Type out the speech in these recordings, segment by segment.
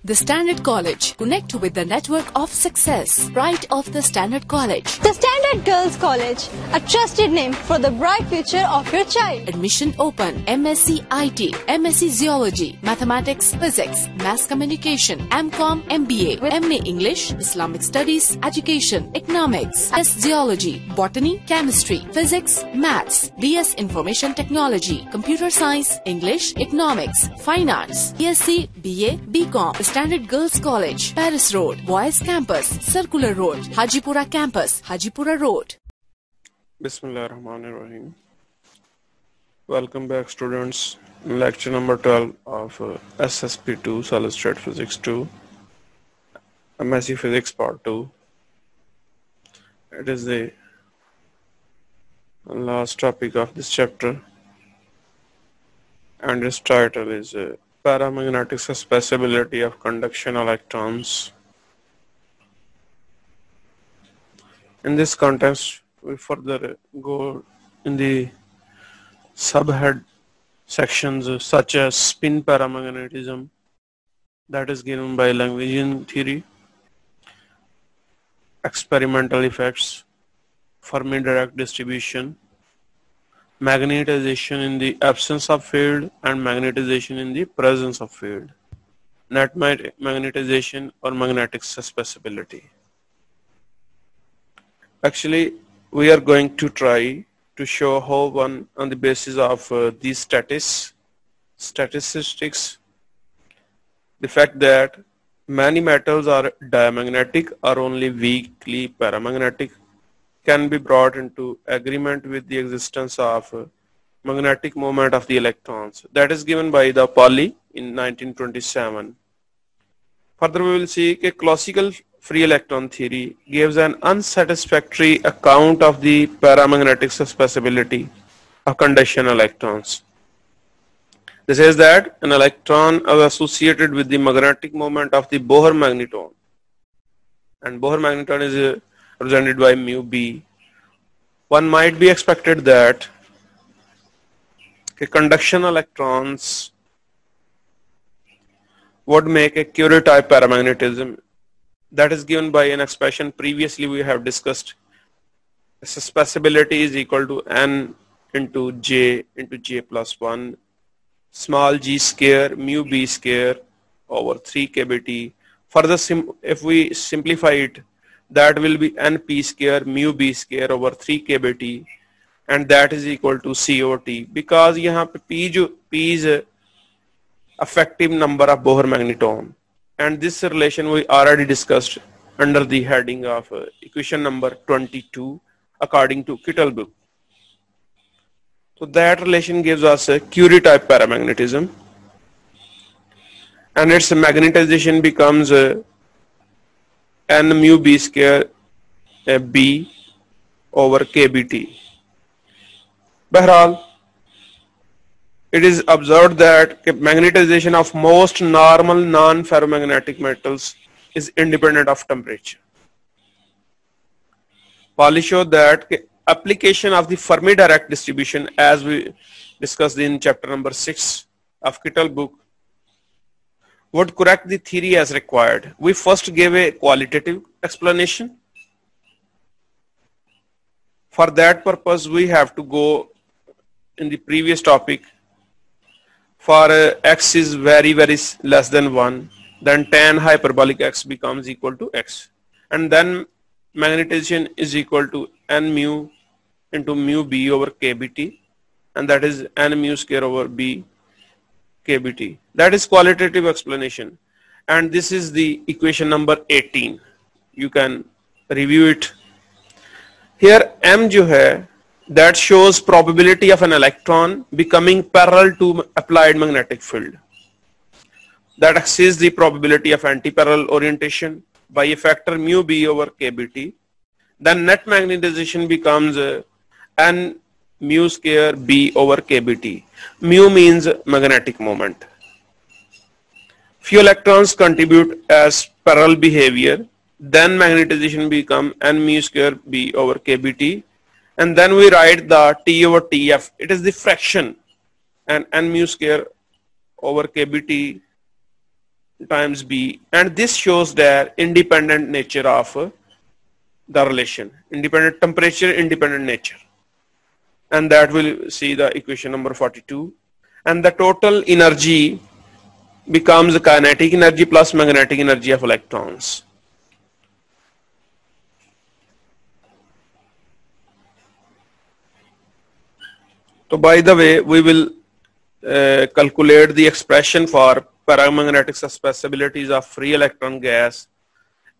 The Standard College. Connect with the network of success. Pride of the Standard College. The Standard Girls College, a trusted name for the bright future of your child. Admission open. MSc IT, MSc Zoology, Mathematics, Physics, Mass Communication, MCom, MBA, with MA English, Islamic Studies, Education, Economics, S Zoology, Botany, Chemistry, Physics, Maths, BS Information Technology, Computer Science, English, Economics, Fine Arts, BSc, BA, BCom. Standard Girls College, Paris Road, Boys Campus, Circular Road, Hajipura Campus, Hajipura Road. Bismillahirrahmanirrahim. Welcome back, students. Lecture number 12 of SSP2, Solid State Physics 2, MSc Physics Part 2. It is the last topic of this chapter, and its title is Paramagnetic Susceptibility of Conduction Electrons. In this context, we further go in the subhead sections such as spin paramagnetism, that is given by Lagrangian theory, experimental effects, Fermi Dirac distribution, magnetization in the absence of field and magnetization in the presence of field, net magnetization or magnetic susceptibility. Actually, we are going to try to show how one, on the basis of these statistics, the fact that many metals are diamagnetic or only weakly paramagnetic, can be brought into agreement with the existence of magnetic moment of the electrons. That is given by the Pauli in 1927. Further, we will see that classical free electron theory gives an unsatisfactory account of the paramagnetic susceptibility of conduction electrons. This says that an electron is associated with the magnetic moment of the Bohr magneton, and Bohr magneton is represented by mu b. One might be expected that conduction electrons would make a Curie type paramagnetism. That is given by an expression previously we have discussed. Susceptibility is equal to n into j plus 1 small g square mu b square over 3 kbt. Further, if we simplify it, that will be np square mu b square over 3 kbt, and that is equal to COT, because यहाँ पे P is effective number of Bohr magneton, and this relation we already discussed under the heading of equation number 22 according to Kittelbuch. So that relation gives us a Curie type paramagnetism, and its magnetization becomes n mu b square b over kbt. Bahral, it is observed that magnetization of most normal non-ferromagnetic metals is independent of temperature. Pauli showed that application of the Fermi Dirac distribution, as we discussed in chapter number 6 of Kittelbuch, would correct the theory as required. We first gave a qualitative explanation. For that purpose, we have to go in the previous topic. For x is very less than 1, then tan hyperbolic x becomes equal to x, and then magnetization is equal to n mu into mu b over kbt, and that is n mu square over b kbt. That is qualitative explanation, and this is the equation number 18. You can review it. Here m जो है, that shows probability of an electron becoming parallel to applied magnetic field. That exceeds the probability of anti-parallel orientation by a factor mu b over kbt. Then net magnetization becomes n mu square b over kbt. Mu means magnetic moment. Few electrons contribute as parallel behavior. Then magnetization become n mu square b over kbt, and then we write the T over Tf. It is the fraction, and n mu square over kbt times B, and this shows the independent nature of the relation, independent temperature, independent nature, and that will see the equation number 42. And the total energy becomes kinetic energy plus magnetic energy of electrons. So by the way, we will calculate the expression for paramagnetic susceptibilities of free electron gas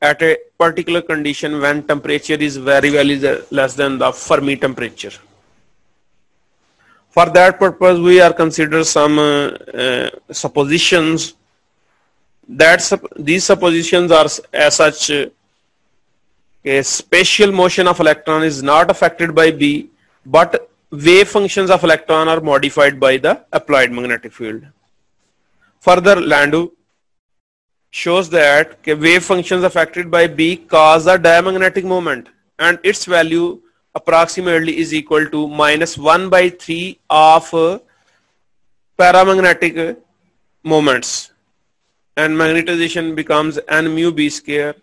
at a particular condition when temperature is very less than the Fermi temperature. For that purpose, we are consider some suppositions. These suppositions are as such: a spatial motion of electron is not affected by B, but wave functions of electron are modified by the applied magnetic field. Further, Landau shows that wave functions affected by B cause a diamagnetic moment, and its value approximately is equal to -1/3 of paramagnetic moments, and magnetization becomes n mu B square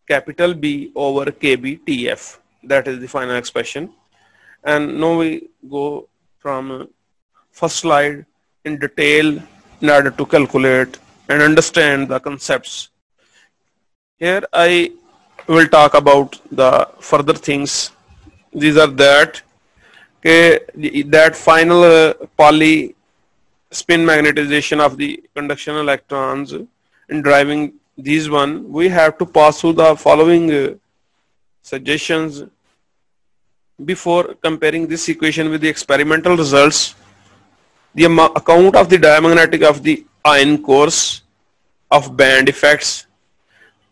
capital B over KB TF. That is the final expression. And now we go from first slide in detail in order to calculate and understand the concepts. Here I will talk about the further things. These are that final Pauli spin magnetization of the conduction electrons. In driving these one, we have to pass through the following suggestions. Before comparing this equation with the experimental results, the account of the diamagnetic of the ion cores of band effects,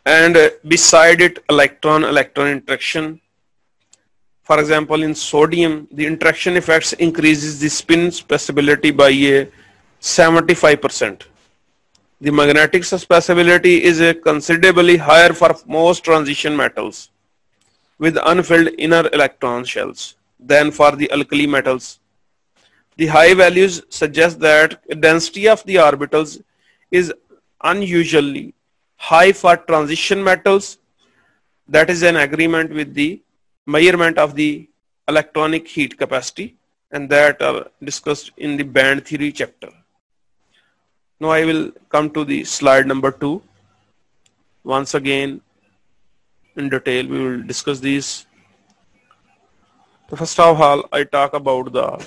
and beside it electron-electron interaction. For example, in sodium, the interaction effects increases the spin susceptibility by 75%. The magnetic susceptibility is considerably higher for most transition metals with unfilled inner electron shells than for the alkali metals. The high values suggest that the density of the orbitals is unusually high for transition metals. That is an agreement with the measurement of the electronic heat capacity, and that are discussed in the band theory chapter. Now I will come to the slide number 2. Once again, in detail, we will discuss these. So first of all, I talk about the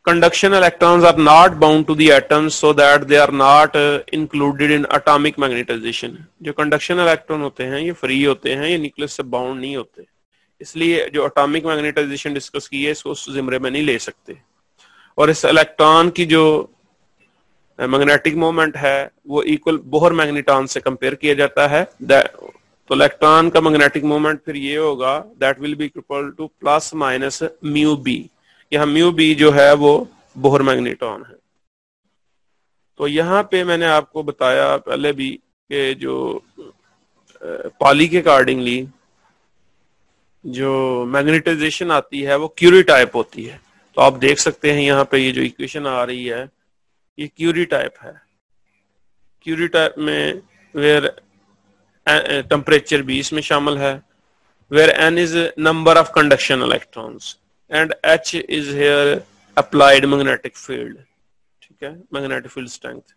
conduction electrons are not bound to the atoms, so that they are not included in atomic magnetization. जो conduction electron होते हैं ये free होते हैं, ये nucleus से bound नहीं होते, इसलिए जो atomic magnetization discuss की है इसको उस जिम्रे में नहीं ले सकते. और इस electron की जो magnetic moment है वो equal बोहर मैग्नेटॉन से compare किया जाता है. तो इलेक्ट्रॉन का मैग्नेटिक मोमेंट फिर ये होगा that will be equal to plus minus mu b. यहाँ म्यू बी जो है वो बोहर मैग्नेटॉन है. तो यहाँ पे मैंने आपको बताया पहले भी कि जो पाली के अकॉर्डिंगली जो मैग्नेटाइजेशन आती है वो क्यूरी टाइप होती है. तो आप देख सकते हैं यहाँ पे ये जो इक्वेशन आ रही है ये क्यूरी टाइप है. क्यूरी टाइप में वेयर टेम्परेचर भी इसमें शामिल है, where n is number of conduction electrons and h is here applied magnetic field. ठीक है, magnetic field strength,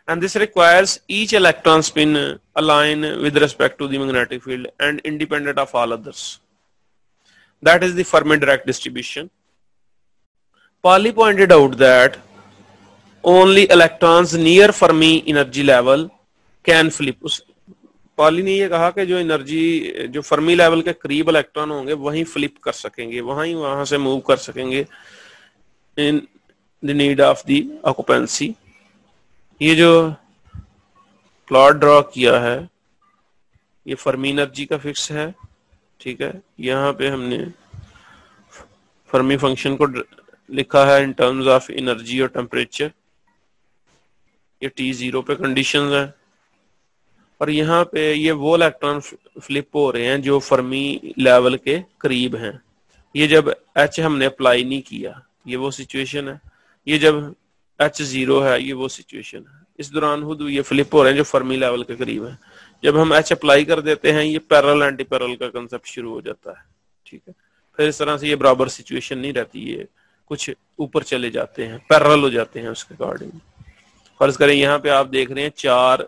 and this requires each electron spin align with respect to the magnetic field and independent of all others. That is the Fermi direct distribution. Pauli pointed out that only electrons near Fermi energy level can flip. पाली ने ये कहा कि जो energy जो Fermi level के करीब electron होंगे वहीं फ्लिप कर सकेंगे, वहां से मूव कर सकेंगे in the need of the occupancy. ये जो प्लॉट ड्रॉ किया है ये फर्मी एनर्जी का फिक्स है. ठीक है, यहाँ पे हमने फर्मी फंक्शन को लिखा है इन टर्म्स ऑफ एनर्जी और टेम्परेचर. ये T0 पे कंडीशंस है और यहाँ पे ये वो इलेक्ट्रॉन फ्लिप हो रहे हैं जो फर्मी लेवल के करीब हैं. ये जब H हमने अप्लाई नहीं किया ये वो सिचुएशन है, ये जब H0 है ये वो सिचुएशन है. इस दौरान खुद ये फ्लिप हो रहे हैं जो फर्मी लेवल के करीब है। जब हम H अप्लाई कर देते हैं ये पैरेलल एंटी पैरेलल का कंसेप्ट शुरू हो जाता है, ठीक है। फिर इस तरह से ये बराबर सिचुएशन नहीं रहती, ये कुछ ऊपर चले जाते हैं, पैरेलल हो जाते हैं उसके अकॉर्डिंग। फर्ज करें यहाँ पे आप देख रहे हैं 4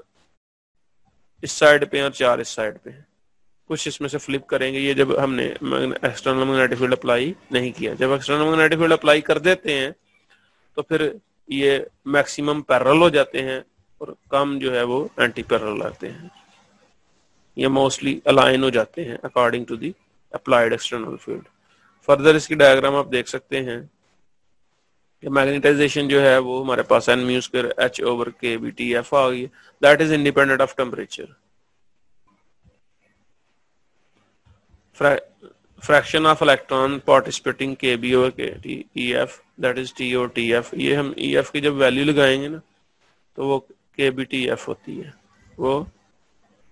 इस साइड पे और 4 इस साइड पे, कुछ इसमें से फ्लिप करेंगे। ये जब हमने एक्सटर्नल मैग्नेटिक फील्ड अप्लाई नहीं किया, जब एक्सटर्नल मैग्नेटिक फील्ड अप्लाई कर देते हैं तो फिर ये मैक्सिमम पैरेलल हो जाते हैं और कम जो है वो एंटी पैरेलल आते हैं। ये मोस्टली अलाइन हो जाते हैं according to the applied external field. Further इसकी डायग्राम आप देख सकते हैं कि मैग्नेटाइजेशन जो है वो हमारे पास n mu square H over K B T F आ गई, that is independent of temperature. Fraction of electron participating KB over KT EF that is T over TF। ये हम EF की जब वैल्यू लगाएंगे ना तो वो KBTF होती है, वो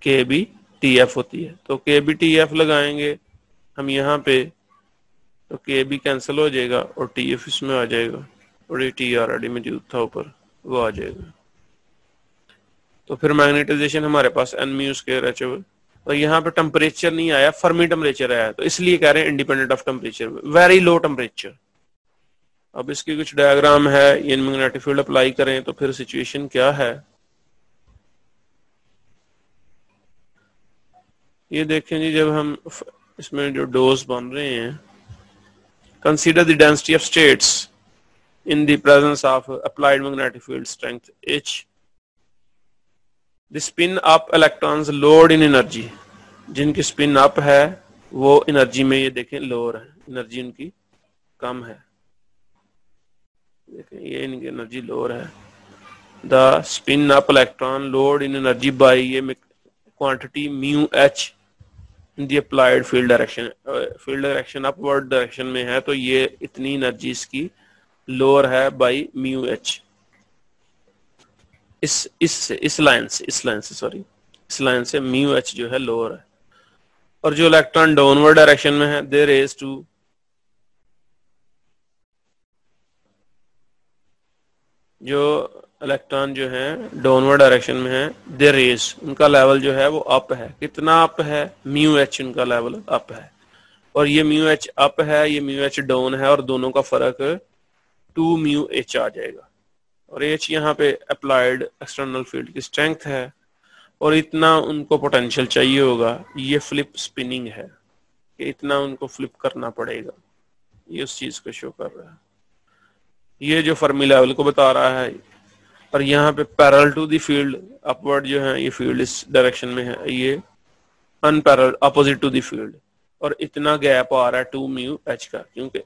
KBTF होती है। तो KBTF लगाएंगे हम यहाँ पे तो KB कैंसिल हो जाएगा और TF इसमें आ जाएगा और ये T ऑलरेडी मौजूद था ऊपर वो आ जाएगा। तो फिर मैग्नेटाइजेशन हमारे पास n mu square H over, तो यहाँ पे टेम्परेचर नहीं आया, फर्मी टेम्परेचर आया, तो इसलिए कह रहे हैं independent of temperature, very low temperature. अब इसकी कुछ डायग्राम है, ये मैग्नेटिक फील्ड अप्लाई करें तो फिर सिचुएशन क्या है ये देखें जी। जब हम इसमें जो डोज बन रहे हैं, consider the density of states in the presence of applied magnetic field strength H. The spin up electrons lowered in energy, जिनकी स्पिन अप है वो एनर्जी में ये देखें लोअर है, एनर्जी उनकी कम है, देखें ये इनकी एनर्जी लोअर है। The spin up electron lowered in energy by ये quantity mu H in the applied field direction, field direction upward direction में है तो ये इतनी एनर्जी इसकी लोअर है बाई म्यू H। इस लाइन से म्यू H जो है लोअर है। और जो इलेक्ट्रॉन डाउनवर्ड डायरेक्शन में है दे रेज टू जो इलेक्ट्रॉन जो है डाउनवर्ड डायरेक्शन में है दे रेज उनका लेवल जो है वो अप है। कितना अप है? म्यू H उनका लेवल अप है और ये म्यू H अप है, ये म्यू H डाउन है और दोनों का फर्क 2 म्यू H आ जाएगा। और H यहाँ पे अप्लाइड एक्सटर्नल फील्ड की स्ट्रेंथ है और इतना उनको पोटेंशियल चाहिए होगा। ये फ्लिप स्पिनिंग है कि इतना उनको फ्लिप करना पड़ेगा, ये उस चीज को शो कर रहा है। ये जो फर्मी लेवल को बता रहा है और यहाँ पे parallel to the field upward जो है ये फील्ड इस डायरेक्शन में है, ये antiparallel opposite to the field और इतना गैप आ रहा है 2 म्यू H का, क्योंकि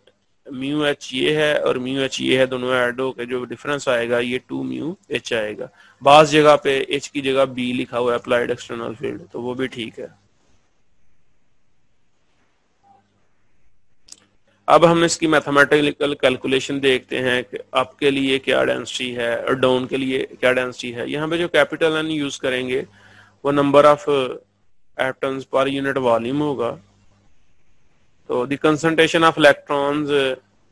म्यू H ये है और म्यू H ये है, दोनों ऐड होकर जो डिफरेंस आएगा ये 2 म्यू H आएगा। बास जगह पे H की जगह B लिखा हुआ है अप्लाइड एक्सटर्नल फील्ड, तो वो भी ठीक है। अब हम इसकी मैथमेटिकल कैलकुलेशन देखते हैं कि अप के लिए क्या डेंसिटी है और डाउन के लिए क्या डेंसिटी है। यहाँ पे जो कैपिटल N यूज करेंगे वो number of atoms per unit volume होगा। So the concentration of electrons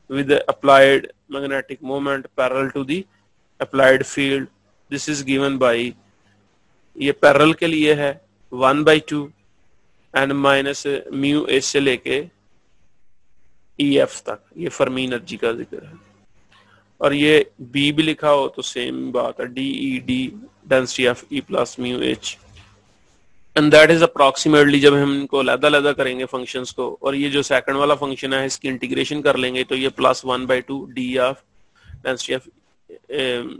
with the applied magnetic moment parallel to the applied field, this is given by, ये parallel के लिए है 1/2 n minus म्यू H से लेके EF तक, ये Fermi energy का जिक्र है। और ये B भी लिखा हो तो सेम बात है, DED density of E plus mu H and that is approximately. जब हम इनको अलग-अलग करेंगे फंक्शंस को और ये जो सेकंड वाला फंक्शन है इसकी इंटीग्रेशन कर लेंगे तो ये plus 1/2 D of density of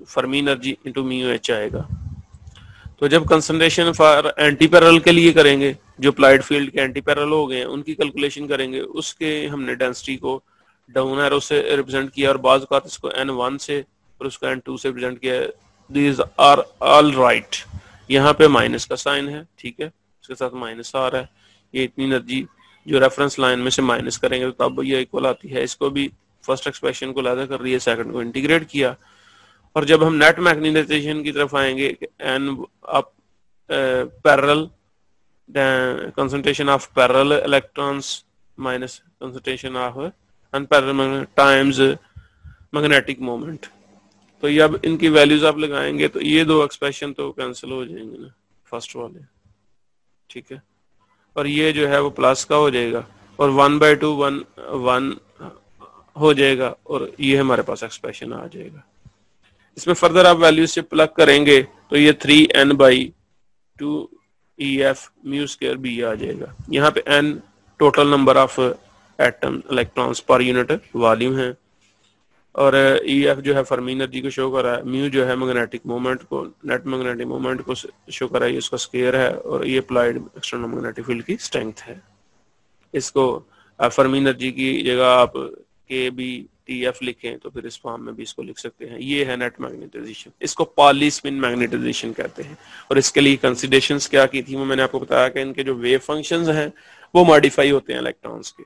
Fermi energy into mu H आएगा। तो जब कंसंट्रेशन फॉर एंटी पैरेलल के लिए करेंगे, जो अप्लाइड फील्ड के एंटी पैरेलल हो गए हैं उनकी कैलकुलेशन करेंगे, उसके हमने डेंसिटी को डाउन एरो से रिप्रेजेंट किया और बाज़ औक़ात इसको N1 से और उसको N2 से रिप्रेजेंट किया। These are all right. यहाँ पे माइनस का साइन है, ठीक है, इसके साथ माइनस आ रहा है। ये इतनी एनर्जी जो रेफरेंस लाइन में से माइनस करेंगे तो तब ये इक्वल आती है। इसको भी फर्स्ट एक्सप्रेशन को अलग कर रही है, सेकंड को इंटीग्रेट किया। और जब हम नेट मैग्नेटाइजेशन की तरफ आएंगे, n up parallel concentration of parallel electrons minus concentration of antiparallel times magnetic moment, तो ये अब इनकी वैल्यूज आप लगाएंगे तो ये दो एक्सप्रेशन तो कैंसिल हो जाएंगे ना, फर्स्ट वाले, ठीक है। और ये जो है वो प्लस का हो जाएगा और 1/2 1 हो जाएगा और ये हमारे पास एक्सप्रेशन आ जाएगा। इसमें फर्दर आप वैल्यू से प्लग करेंगे तो ये 3n/2 EF mu square B आ जाएगा। यहाँ पे n total number of atom electrons per unit volume है और EF जो है फर्मी एनर्जी को शो कर रहा है, म्यू जो है मैग्नेटिक मोमेंट को, नेट मैग्नेटिक मोमेंट को शो कर रहा है, इसका स्क्वायर है और ये अप्लाइड एक्सटर्नल मैग्नेटिक फील्ड की स्ट्रेंथ है। इसको फर्मी एनर्जी की जगह आप KBTF लिखें तो फिर इस फॉर्म में भी इसको लिख सकते हैं। ये है नेट मैग्नेटाइजेशन, इसको पॉली स्पिन मैग्नेटाइजेशन कहते हैं। और इसके लिए कंसीडरेशंस क्या की थी वो मैंने आपको बताया कि इनके जो वेव फंक्शंस हैं वो मॉडिफाई होते हैं इलेक्ट्रॉन्स के।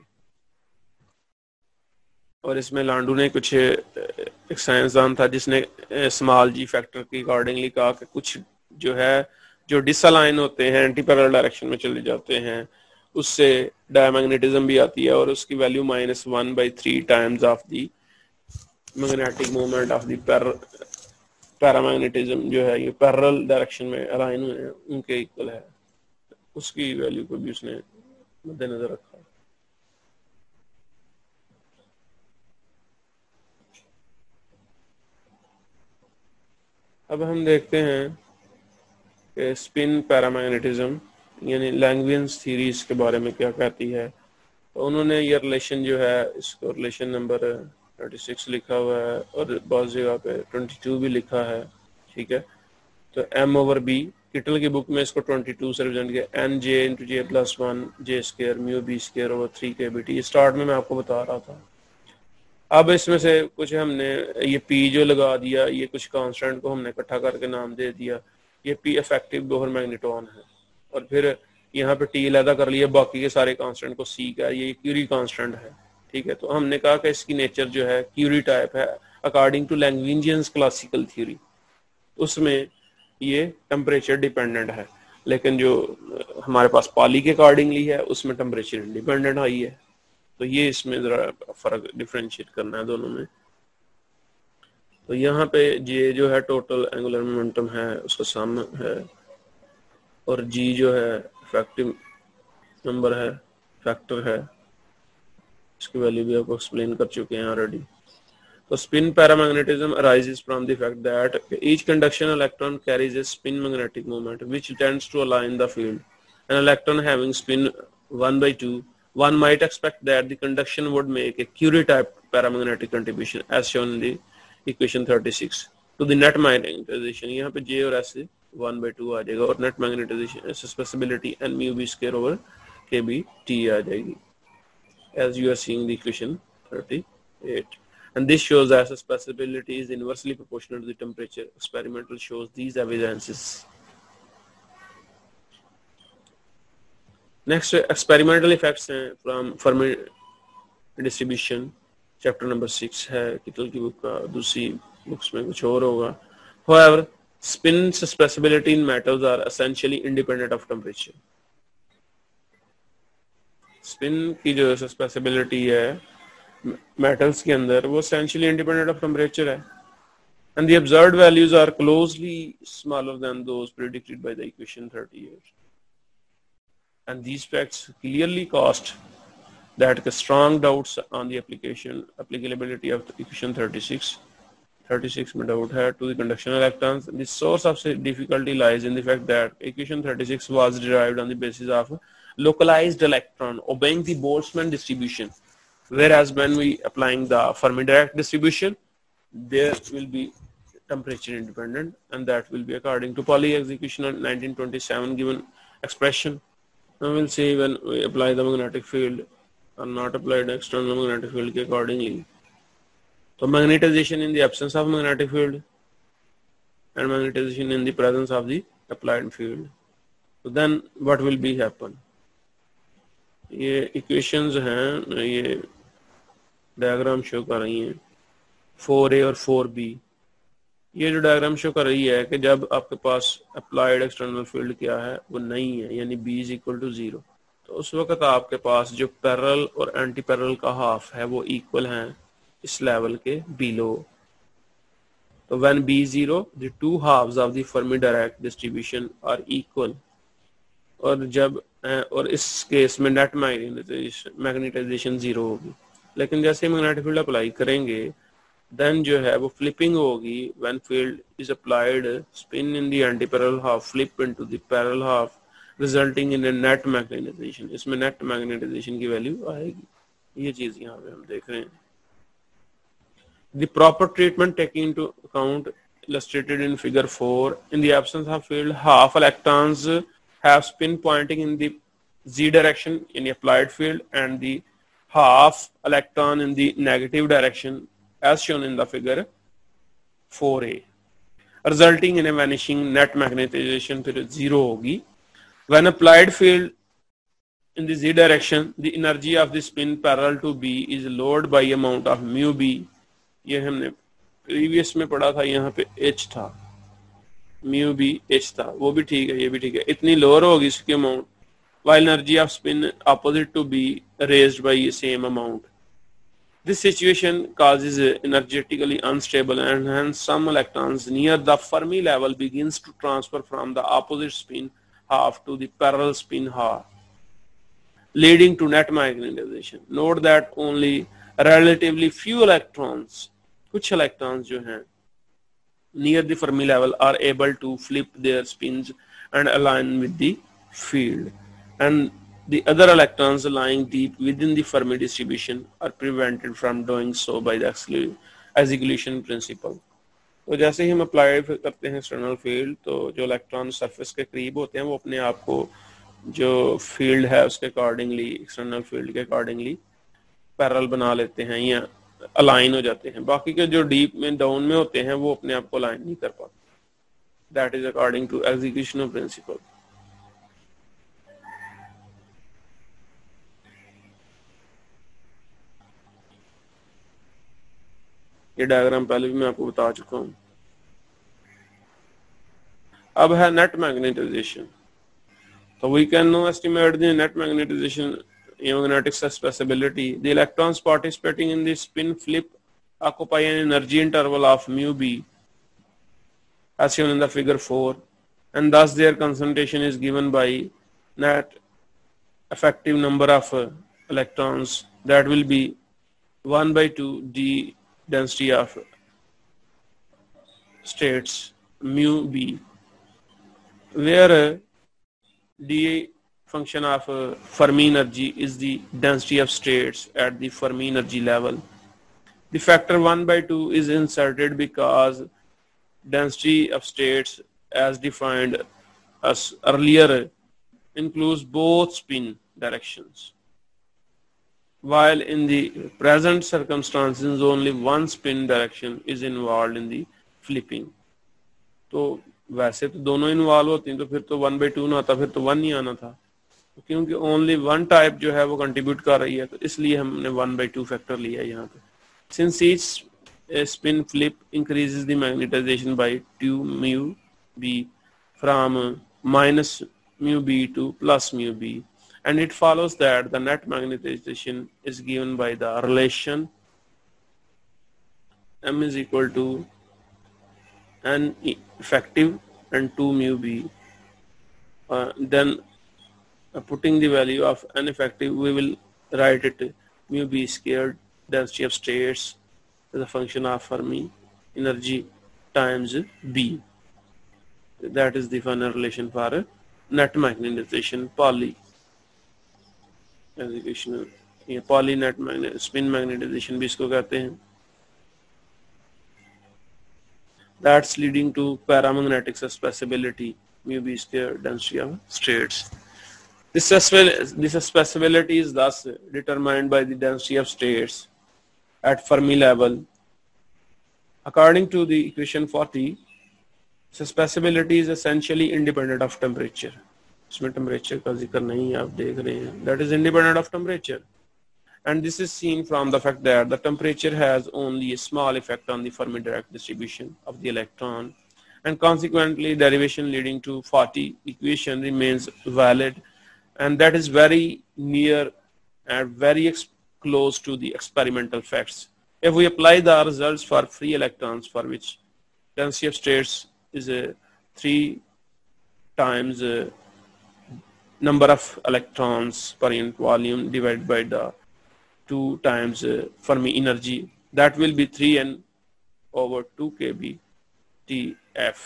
और इसमें लांडू ने कुछ एक साइंसदान था जिसने स्मॉल जी फैक्टर के अकॉर्डिंगली कहा कि कुछ जो है जो डिसअलाइन होते हैं, एंटी पैरेलल डायरेक्शन में चले जाते हैं, उससे डायमैग्नेटिज्म भी आती है और उसकी value -1/3 times of the magnetic moment of the paramagnetism जो है ये पैरेलल डायरेक्शन में अलाइन हुए हैं उनके इक्वल है। उसकी वैल्यू को भी उसने मद्देनजर रखा। अब हम देखते हैं कि स्पिन पैरामैग्नेटिज्म यानी लैंगवियंस थ्योरी इसके बारे में क्या कहती है। तो उन्होंने ये रिलेशन जो है इसको रिलेशन नंबर 36 लिखा हुआ है और बहुत जगह पे 22 भी लिखा है, ठीक है। तो M/B किटल की बुक में इसको 22 से रिप्रेजेंट किया, NJ×J+1 J² mu B²/3 KBT। Start में मैं आपको बता रहा था। अब इसमें से कुछ हमने ये P जो लगा दिया, ये कुछ कांस्टेंट को हमने इकट्ठा करके नाम दे दिया, ये P इफेक्टिव बोहर मैग्नेट्रॉन है। और फिर यहाँ पे T अलग कर लिया, बाकी के सारे कांस्टेंट को C का, ये क्यूरी कांस्टेंट है, ठीक है। तो हमने कहा कि इसकी नेचर जो है क्यूरी टाइप है अकॉर्डिंग टू लैंग्वेजियंस क्लासिकल थ्योरी। उसमें ये टेम्परेचर डिपेंडेंट है, लेकिन जो हमारे पास पाली के अकॉर्डिंगली है उसमें टेम्परेचर इंडिपेंडेंट आई है। तो ये इसमें जरा फर्क डिफरेंशिएट करना है दोनों में। तो यहाँ पे J जो है टोटल एंगुलर मोमेंटम है उसका सम है और G जो है इफेक्टिव नंबर है, फैक्टर है, इसकी वैल्यू भी आपको एक्सप्लेन कर चुके हैं ऑलरेडी। तो spin paramagnetism arises from the fact that each conduction electron carries a spin magnetic moment which tends to align the field. An electron having spin 1/2, one might expect that the conduction would make a Curie type paramagnetic contribution as shown in the equation 36 to the net magnetization. यहाँ पे J और S 1/2 आ जाएगा और net magnetization susceptibility and mu B²/KBT आ जाएगी as you are seeing the equation 38. And this shows that susceptibility is inversely proportional to the temperature. Experimental shows these evidences. Next, experimental effects from Fermi distribution. Chapter number 6 है kettle की book का, दूसरी books में कुछ और होगा। However, spin susceptibility in metals are essentially independent of temperature. Spin की जो susceptibility है मेटल्स के अंदर वो essentially independent of temperature है, and the observed values are closely smaller than those predicted by the equation 38. And these facts clearly cast that strong doubts on the applicability of the equation 36 में doubt है to the conduction electrons. The source of difficulty lies in the fact that equation 36 was derived on the basis of localized electron obeying the Boltzmann distribution. Whereas when we applying the Fermi Dirac distribution, there will be temperature independent, and that will be according to Pauli execution on 1927 given expression. Now we'll see when we apply the magnetic field or not applied external magnetic field accordingly. So magnetization in the absence of magnetic field and magnetization in the presence of the applied field. So then what will be happen? ये equations हैं, ये diagram show कर रही हैं 4A और 4B। ये जो diagram show कर रही है कि जब आपके पास अप्लाइड एक्सटर्नल फील्ड क्या है वो नहीं है, यानी B = 0, तो उस वक्त आपके पास जो पैरेलल और एंटी पैरेलल का हाफ है वो इक्वल हैं इस लेवल के बिलो। तो when B0 the two halves of the Fermi Dirac distribution are equal, और जब और इस केस में नेट मैग्नेटाइजेशन 0 होगी। लेकिन जैसे मैग्नेटिक फील्ड अप्लाई करेंगे देन जो है वो फ्लिपिंग होगी। When field is applied spin in the anti parallel half flip into the parallel half resulting in a net magnetization. इसमें नेट मैग्नेटाइजेशन की वैल्यू आएगी। ये चीज यहाँ पे हम देख रहे हैं। The proper treatment taking into account illustrated in figure 4, in the absence of field, half electrons have spin pointing in the z direction in the applied field and the half electron in the negative direction as shown in the figure 4a, resulting in a vanishing net magnetization period 0 होगी। When applied field in the z direction, the energy of the spin parallel to B is lowered by amount of mu B। ये हमने previous में पढ़ा था, यहाँ पे h था, mu B h था, वो भी ठीक है, ये भी ठीक है। इतनी लोअर होगी इसकी amount, while energy of spin opposite to B raised by same amount. This situation causes energetically unstable and hence some electrons near the Fermi level begins to transfer from the opposite spin half to the parallel spin half, leading to net magnetization. Note that only relatively few electrons, कुछ electrons जो हैं near the Fermi level are able to flip their spins and align with the field, and the other electrons lying deep within the Fermi distribution are prevented from doing so by the exclusion principle. तो जैसे ही हम apply करते हैं external field, तो जो electron surface के करीब होते हैं वो अपने आप को जो फील्ड है उसके अकॉर्डिंगली, एक्सटर्नल फील्ड के अकॉर्डिंगली पैरेलल बना लेते हैं या अलाइन हो जाते हैं। बाकी के जो डीप में डाउन में होते हैं वो अपने आप को अलाइन नहीं कर पाते। That is according to exclusion principle. ये डायग्राम पहले भी मैं आपको बता चुका हूं। अब है नेट मैग्नेटाइजेशन। तो we can now estimate the net magnetization magnetic susceptibility. The electrons participating in the spin flip occupy an energy interval of mu b as shown in the figure 4, and thus their concentration is given by net effective number of electrons, that will be 1 by 2 d density of states mu b, where d function of Fermi energy is the density of states at the Fermi energy level. The factor 1 by 2 is inserted because density of states as defined as earlier includes both spin directions, while in the present circumstances only one spin direction is involved in the flipping. तो वैसे तो दोनों involve होती हैं, तो फिर तो 1 by 2 ना आता, फिर तो 1 नहीं आना था, क्योंकि ओनली वन टाइप जो है वो कंट्रीब्यूट कर रही है, तो इसलिए हमने 1 by 2 फैक्टर लिया है यहाँ पे। Since each spin flip increases the magnetization by 2 mu b from minus mu b to plus mu b, and it follows that the net magnetization is given by the relation m is equal to n effective and 2 mu b. Then putting the value of n effective, we will write it mu b squared density of states as a function of Fermi energy times b. That is the final relation for net magnetization Pauli execution. ये Pauli net spin magnetization भी इसको कहते हैं। That's leading to paramagnetic susceptibility mu b squared density of states. This susceptibility is thus determined by the density of states at Fermi level. According to the equation 40, susceptibility is essentially independent of temperature. इसमें temperature का जिक्र नहीं आप देख रहे हैं। That is independent of temperature, and this is seen from the fact that the temperature has only a small effect on the Fermi Dirac distribution of the electron, and consequently derivation leading to 40 equation remains valid, and that is very near and very close to the experimental facts. If we apply the results for free electrons, for which density of states is 3 times number of electrons per unit volume divided by the 2 times Fermi energy. That will be 3n over 2 kb Tf.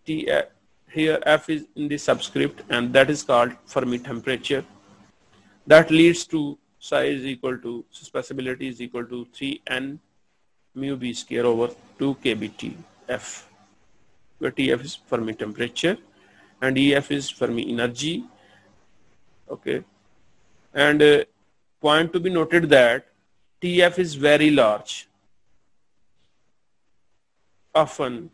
Tf here F is in the subscript, and that is called Fermi temperature. That leads to psi is equal to susceptibility is equal to 3n mu b square over 2 kb Tf, where Tf is Fermi temperature and Ef is Fermi energy. Okay, and point to be noted that Tf is very large, often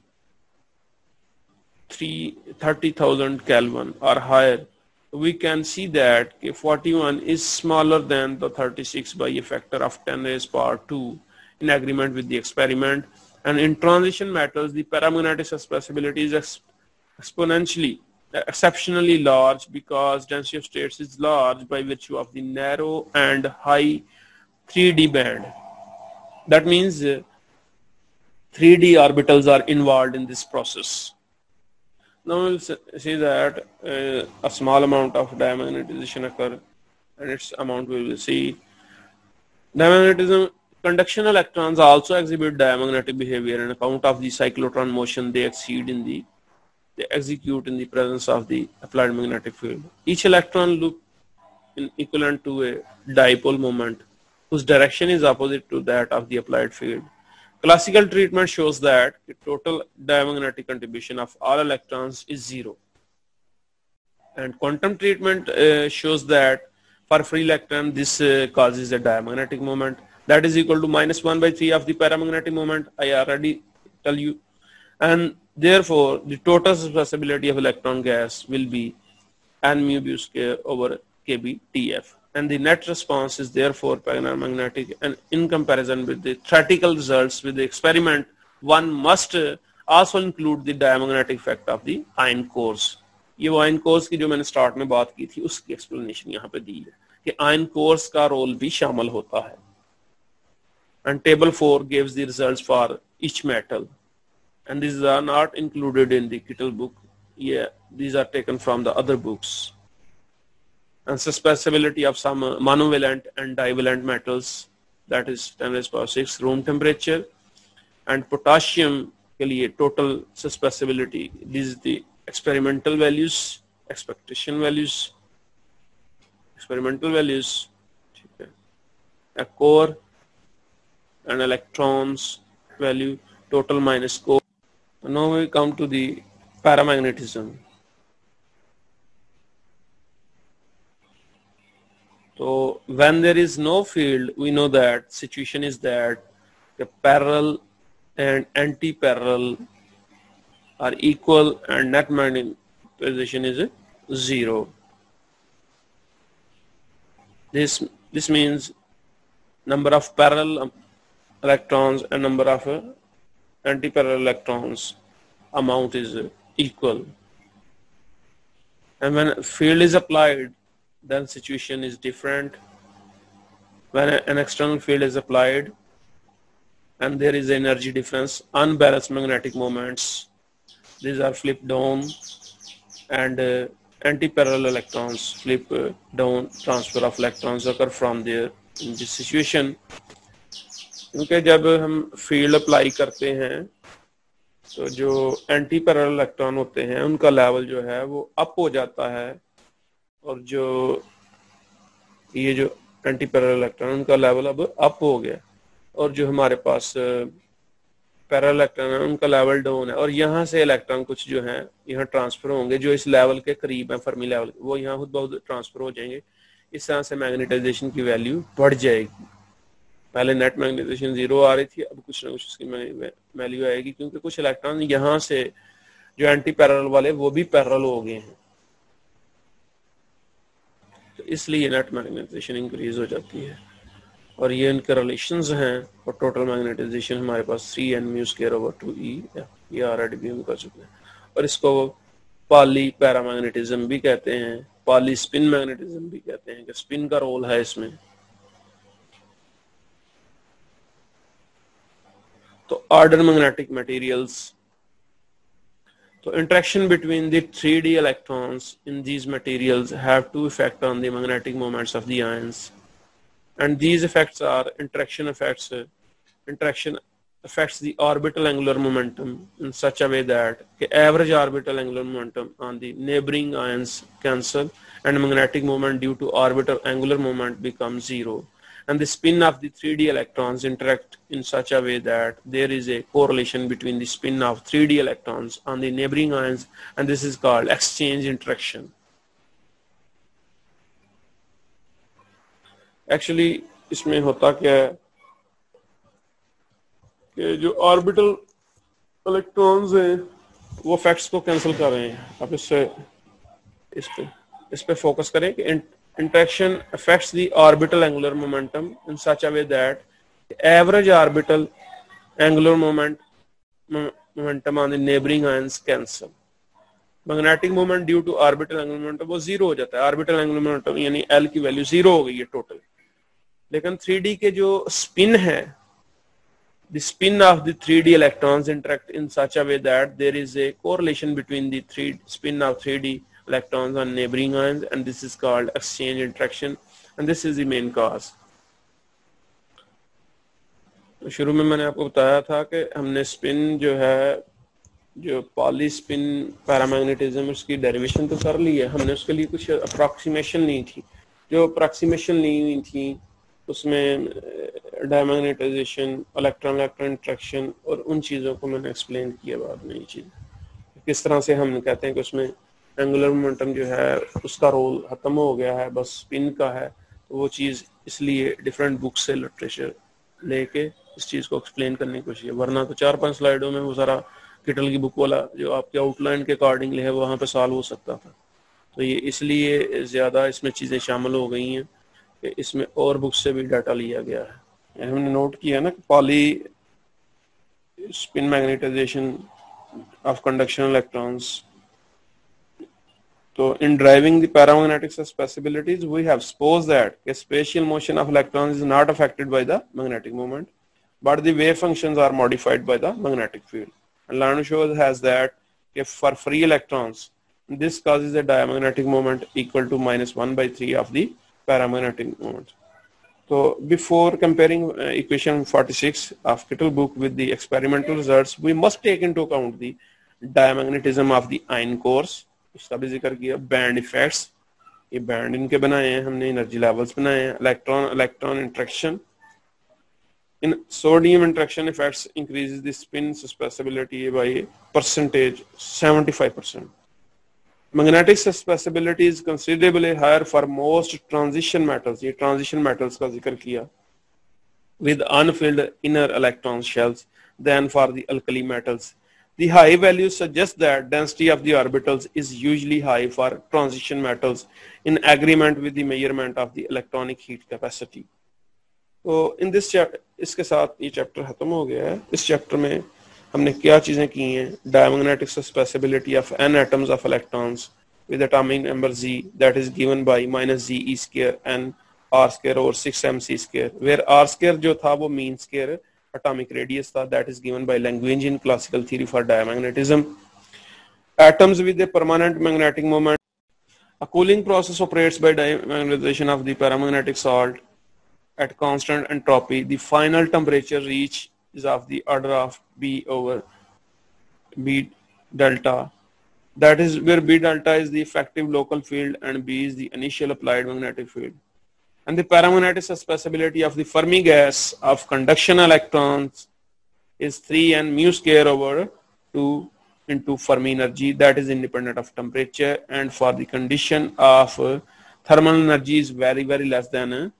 30,000 Kelvin or higher. We can see that 41 is smaller than the 36 by a factor of 10 raised power 2 in agreement with the experiment. And in transition metals, the paramagnetic susceptibility is exceptionally large because density of states is large by virtue of the narrow and high 3D band. That means 3D orbitals are involved in this process. Now we'll see that a small amount of diamagnetization occur, and its amount we will see. Diamagnetism, conduction electrons also exhibit diamagnetic behavior on account of the cyclotron motion they execute in the presence of the applied magnetic field. Each electron loop is equivalent to a dipole moment whose direction is opposite to that of the applied field. Classical treatment shows that the total diamagnetic contribution of all electrons is 0. And quantum treatment shows that for free electron this causes a diamagnetic moment that is equal to -1/3 of the paramagnetic moment. I already tell you. And therefore the total susceptibility of electron gas will be n mu b square over kb Tf. And the net response is therefore paramagnetic, and in comparison with the theoretical results with the experiment, one must also include the diamagnetic effect of the ion cores. ये वो ion cores की जो मैंने start में बात की थी उसकी एक्सप्लेनेशन यहाँ पे दी है कि ion cores का रोल भी शामिल होता है. And table 4 gives the results for each metal, and these are not included in the Kittel book. Yeah, these are taken from the other books. And susceptibility of some monovalent and divalent metals, that is 10⁶ room temperature, and potassium के लिए total susceptibility. These are the experimental values, expectation values, experimental values. A core and electrons value total minus core. Now we come to the paramagnetism. So when there is no field, we know that situation is that the parallel and anti-parallel are equal and net magnetization is 0. This means number of parallel electrons and number of anti-parallel electrons amount is equal. And when field is applied, then situation is different. When an external field is applied and there is energy difference, unbalanced magnetic moments, these are flipped down, and anti-parallel electrons flip down, transfer of electrons occur from there in this situation. क्योंकि जब हम field apply करते हैं तो जो anti parallel electron होते हैं उनका लेवल जो है वो अप हो जाता है, और जो ये जो एंटी पैरेलल इलेक्ट्रॉन उनका लेवल अब अप हो गया, और जो हमारे पास पैरेलल इलेक्ट्रॉन है उनका लेवल डाउन है, और यहाँ से इलेक्ट्रॉन कुछ जो है यहाँ ट्रांसफर होंगे जो इस लेवल के करीब है, फर्मी लेवल, वो यहाँ खुद बहुत ट्रांसफर हो जाएंगे. इस तरह से मैग्नेटाइजेशन की वैल्यू बढ़ जाएगी. पहले नेट मैग्नेटाइजेशन 0 आ रही थी, अब कुछ ना कुछ उसकी वैल्यू आएगी क्योंकि कुछ इलेक्ट्रॉन यहाँ से जो एंटी पैरेलल वाले वो भी पैरेलल हो गए हैं, तो इसलिए नेट मैग्नेटाइजेशन इंक्रीज हो जाती है. और ये इनके रिलेशंस हैं, और टोटल मैग्नेटाइजेशन हमारे पास 3n mu square over 2e, ये ऑलरेडी भी हम कर चुके हैं. और इसको पॉली पैरामैग्नेटिज्म भी कहते हैं, पॉली स्पिन मैग्नेटिज्म भी कहते हैं कि स्पिन का रोल है इसमें. तो order magnetic materials So interaction between the 3D electrons in these materials have two effects on the magnetic moments of the ions. And these effects are interaction effects. Interaction affects the orbital angular momentum in such a way that the average orbital angular momentum on the neighboring ions cancel and magnetic moment due to orbital angular moment becomes zero. And the spin of the 3D electrons interact in such a way that there is a correlation between the spin of 3D electrons on the neighboring ions, and this is called exchange interaction. Actually, इसमें होता क्या है कि जो orbital electrons हैं वो facts को cancel कर रहे हैं. आप इस पे फोकस करें कि interaction affects the orbital angular momentum in such a way that the average orbital angular momentum on the neighboring ions cancel. Magnetic moment due to orbital angular momentum वो zero हो जाता है. Orbital angular momentum यानी L की value zero हो गई है total. लेकिन 3D के जो spin है, the spin of the 3D electrons interact in such a way that there is a correlation between the spin of 3D electrons on neighboring ions, and this is called exchange interaction, and this is the main cause. तो शुरू में मैंने आपको बताया था कि हमने spin जो है, जो पॉली स्पिन पैरामैग्नेटिज्म, उसकी डेरिवेशन तो कर ली है हमने. उसके लिए कुछ अप्रॉक्सीमेशन नहीं थी. जो अप्रॉक्सीमेशन नहीं हुई थी उसमें डायमैग्नेटाइजेशन, इलेक्ट्रॉन इलेक्ट्रॉन इंटरेक्शन और उन चीज़ों को मैंने एक्सप्लेन किया बाद में. ये चीज़ किस तरह से हम कहते हैं कि उसमें एंगुलर मोमेंटम जो है उसका रोल खत्म हो गया है, बस स्पिन का है. तो वो चीज़ इसलिए डिफरेंट बुक से लिटरेचर लेके इस चीज़ को एक्सप्लेन करने की कोशिश है. वरना तो 4-5 स्लाइडों में वो सारा किटल की बुक वाला जो आपके आउटलाइन के अकॉर्डिंगली है वहाँ पे सॉल्व हो सकता था. तो ये इसलिए ज़्यादा इसमें चीज़ें शामिल हो गई हैं कि इसमें और बुक से भी डाटा लिया गया है. हमने नोट किया ना कि Pauli spin magnetization of conduction electrons. So in driving the paramagnetic susceptibilities, we have supposed that a spatial motion of electrons is not affected by the magnetic moment, but the wave functions are modified by the magnetic field. And Lyanosho's has that if for free electrons, this causes a diamagnetic moment equal to -1/3 of the paramagnetic moment. So before comparing equation 46 of Kittel book with the experimental results, we must take into account the diamagnetism of the ion cores. उसका भी जिक्र किया. Band effects, ये band इनके बनाए हैं हमने, energy levels बनाए हैं. Electron interaction, in sodium interaction effects increases the spin susceptibility by percentage 75%. Magnetic susceptibility is considerably higher for most transition metals. ये ट्रांजिशन मेटल्स का जिक्र किया. With unfilled inner electron shells then for the alkali metals. The high values suggest that density of the orbitals is usually high for transition metals in agreement with the measurement of the electronic heat capacity. तो in this chapter, इसके साथ ये chapter खत्म हो गया है. इस chapter में हमने क्या चीजें की हैं? Diamagnetic susceptibility of n atoms of electrons with atomic number z that is given by -ze square n r square over 6mc square, where r square जो था वो mean square atomic radius था, that is given by Lagrangian classical theory for diamagnetism. Atoms with a permanent magnetic moment. A cooling process operates by dimagnetization of the paramagnetic salt at constant entropy. The final temperature reached is of the order of B over B delta. That is where B delta is the effective local field and B is the initial applied magnetic field. And the paramagnetic susceptibility of the Fermi gas of conduction electrons is 3n mu square over 2 into Fermi energy, that is independent of temperature, and for the condition of thermal energy is very less than